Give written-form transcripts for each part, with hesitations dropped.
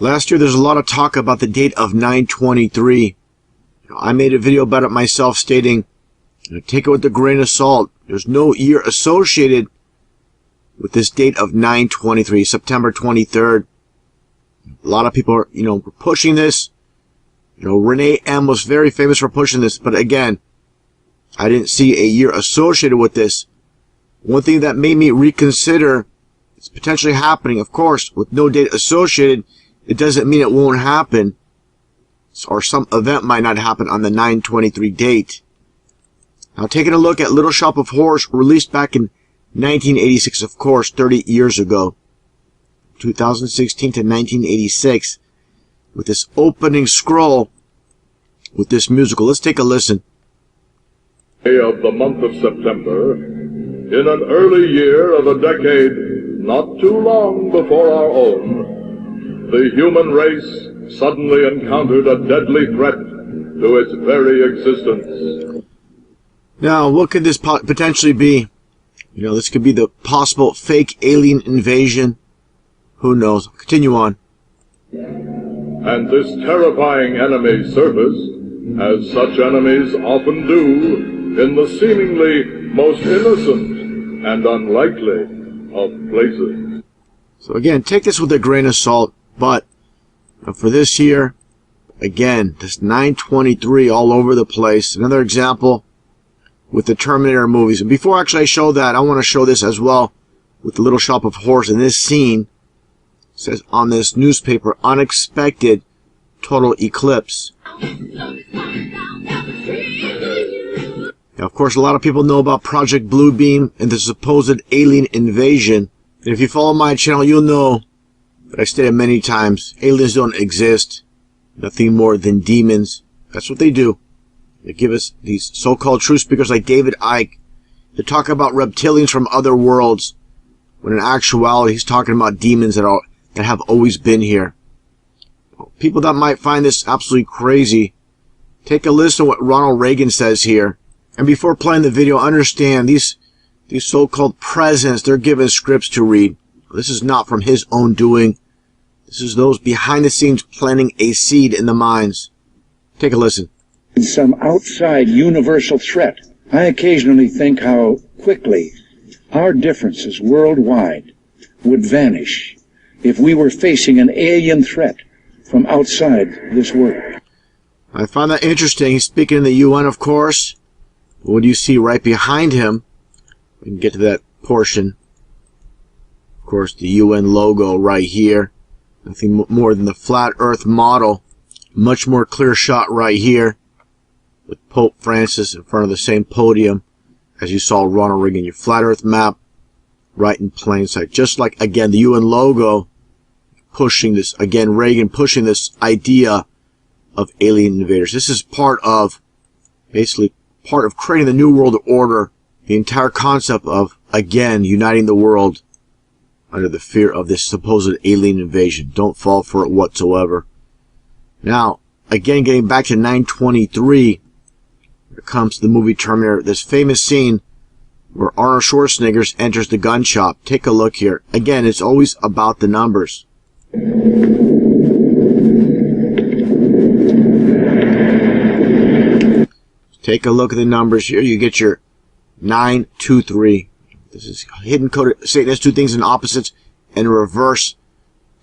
Last year, there's a lot of talk about the date of 9/23. I made a video about it myself stating, take it with a grain of salt. There's no year associated with this date of 9/23, September 23rd. A lot of people are, pushing this. Renee M. was very famous for pushing this, but again, I didn't see a year associated with this. One thing that made me reconsider it's potentially happening, of course, with no date associated, it doesn't mean it won't happen, or some event might not happen on the 9/23 date. Now, taking a look at Little Shop of Horrors, released back in 1986, of course, 30 years ago, 2016 to 1986, with this opening scroll, with this musical. Let's take a listen. Day of the month of September, in an early year of a decade not too long before our own, the human race suddenly encountered a deadly threat to its very existence. Now, what could this potentially be? This could be the possible fake alien invasion. Who knows? Continue on. And this terrifying enemy surfaced, as such enemies often do, in the seemingly most innocent and unlikely of places. So again, take this with a grain of salt, but for this year, again, this 9/23 all over the place. Another example with the Terminator movies. And before actually I show that, I want to show this as well with the Little Shop of Horrors. In this scene, it says on this newspaper, unexpected total eclipse. Now, of course, a lot of people know about Project Bluebeam and the supposed alien invasion. And if you follow my channel, you'll know that I stated many times, aliens don't exist. Nothing more than demons. That's what they do. They give us these so-called truth speakers like David Icke to talk about reptilians from other worlds, when in actuality he's talking about demons that have always been here. People that might find this absolutely crazy, take a listen to what Ronald Reagan says here. And before playing the video, understand these so-called presidents, they're given scripts to read. This is not from his own doing. This is those behind the scenes planting a seed in the minds. Take a listen. Some outside universal threat. I occasionally think how quickly our differences worldwide would vanish if we were facing an alien threat from outside this world. I find that interesting. He's speaking in the UN, of course. What do you see right behind him? We can get to that portion. Of course, the UN logo right here. Nothing more than the flat earth model. Much more clear shot right here, with Pope Francis in front of the same podium as you saw Ronald Reagan. Your flat earth map right in plain sight. Just like, again, the UN logo pushing this, again, Reagan pushing this idea of alien invaders. This is basically part of creating the New World Order, the entire concept of, again, uniting the world under the fear of this supposed alien invasion. Don't fall for it whatsoever. Now, again, getting back to 9/23, here comes the movie Terminator, this famous scene where Arnold Schwarzenegger enters the gun shop. Take a look here. Again, it's always about the numbers. Take a look at the numbers here. You get your 923. This is hidden code. Satan has two things in opposites and reverse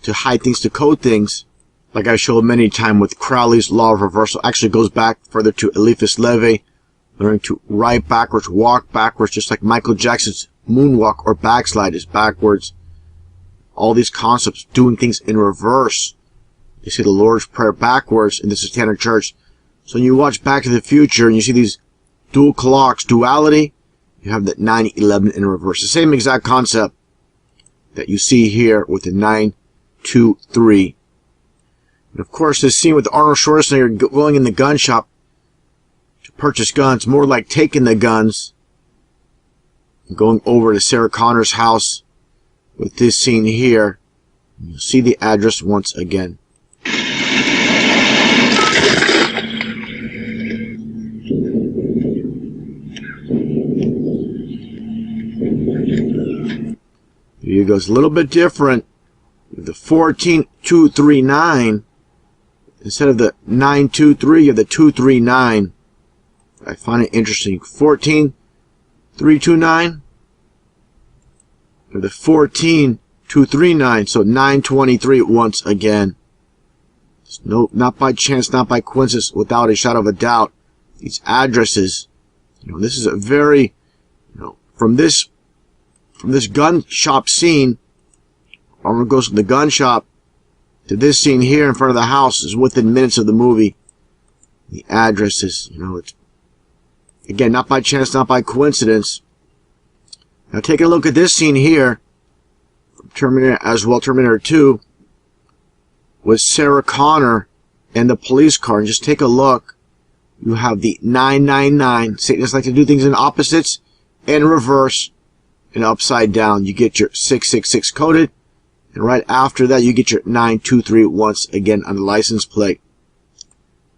to hide things, to code things. Like I showed many times with Crowley's law of reversal. Actually goes back further to Eliphas Levi, learning to write backwards, walk backwards, just like Michael Jackson's moonwalk or backslide is backwards. All these concepts, doing things in reverse. You see the Lord's Prayer backwards in the Satanic Church. So when you watch Back to the Future and you see these dual clocks, duality, you have that 9/11 in reverse. The same exact concept that you see here with the 923. And of course, this scene with Arnold Schwarzenegger going in the gun shop to purchase guns, more like taking the guns and going over to Sarah Connor's house. With this scene here, you'll see the address once again. Here goes a little bit different. The 14239 instead of the 923, you have the 239. I find it interesting. 14329 or the 14239. So 923 once again. No, not by chance, not by coincidence, without a shadow of a doubt. These addresses, this is a very, from this gun shop scene, Arnold goes from the gun shop to this scene here in front of the house is within minutes of the movie. The addresses, it's, again, not by chance, not by coincidence. Now take a look at this scene here, from Terminator as well, Terminator 2, with Sarah Connor and the police car. And just take a look. You have the 999. Satanists like to do things in opposites and reverse and upside down. You get your 666 coded. And right after that, you get your 923 once again on the license plate.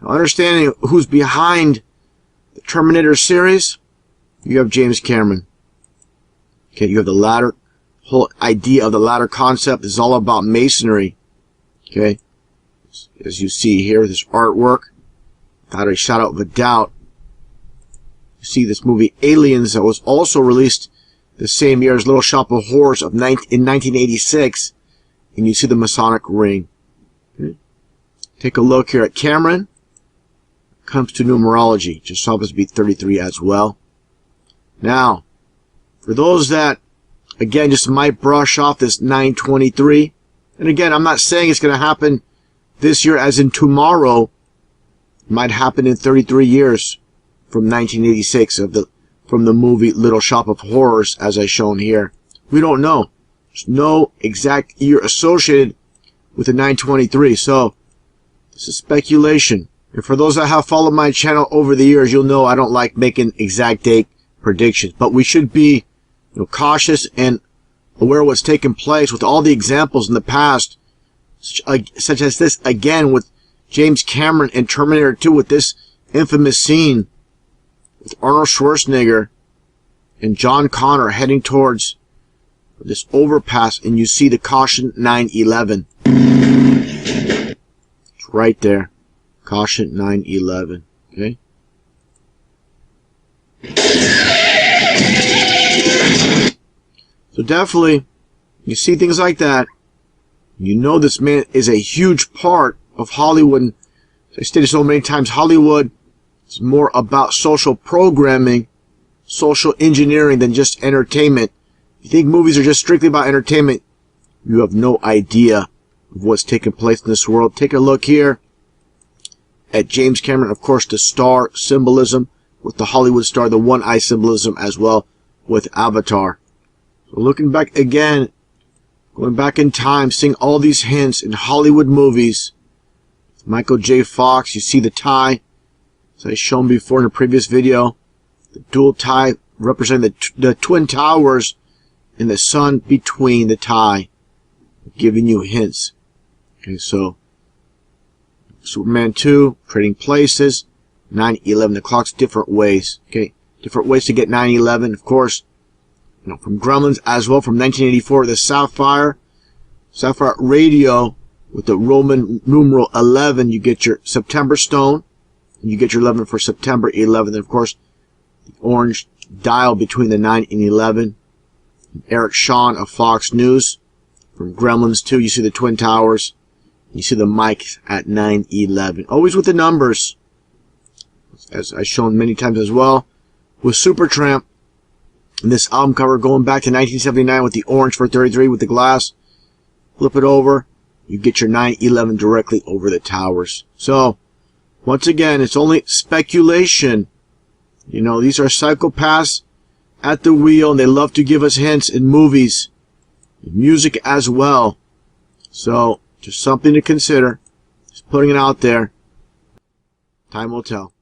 Now, understanding who's behind the Terminator series, you have James Cameron. Okay, you have the ladder. Whole idea of the ladder concept is all about masonry. Okay, as you see here, this artwork, without a shadow of a doubt. You see this movie Aliens that was also released the same year as Little Shop of Horrors in 1986. And you see the Masonic ring. Okay. Take a look here at Cameron. Comes to numerology. Just happens to be 33 as well. Now, for those that, again, just might brush off this 923. And again, I'm not saying it's going to happen this year as in tomorrow. It might happen in 33 years from 1986 from the movie Little Shop of Horrors, as I shown here. We don't know. There's no exact year associated with the 923, so this is speculation. And for those that have followed my channel over the years, you'll know I don't like making exact date predictions, but we should be cautious and aware of what's taken place with all the examples in the past, such as this again with James Cameron in Terminator 2 with this infamous scene with Arnold Schwarzenegger and John Connor heading towards this overpass, and you see the caution 911. It's right there. Caution 911. Okay? So definitely, you see things like that. You know this man is a huge part of Hollywood. As I stated so many times, Hollywood is more about social programming, social engineering than just entertainment. If you think movies are just strictly about entertainment, you have no idea of what's taking place in this world. Take a look here at James Cameron, of course, the star symbolism with the Hollywood star, the one eye symbolism as well with Avatar. So looking back again, going back in time, seeing all these hints in Hollywood movies. Michael J. Fox, you see the tie, as I shown before in a previous video, the dual tie representing the Twin Towers and the sun between the tie, giving you hints. Okay, so Superman 2, Trading Places, 9/11, the clock's different ways. Okay, different ways to get 9/11. Of course, from Gremlins as well, from 1984, the Sapphire radio with the Roman numeral 11. You get your September stone, and you get your 11 for September 11th. And of course, the orange dial between the 9 and 11. Eric Shawn of Fox News from Gremlins 2. You see the Twin Towers. You see the mic at 9/11. Always with the numbers, as I've shown many times as well. With Supertramp, and this album cover going back to 1979 with the orange for 33 with the glass. Flip it over. You get your 9/11 directly over the towers. So, once again, it's only speculation. These are psychopaths at the wheel, and they love to give us hints in movies, in music as well. So, just something to consider. Just putting it out there. Time will tell.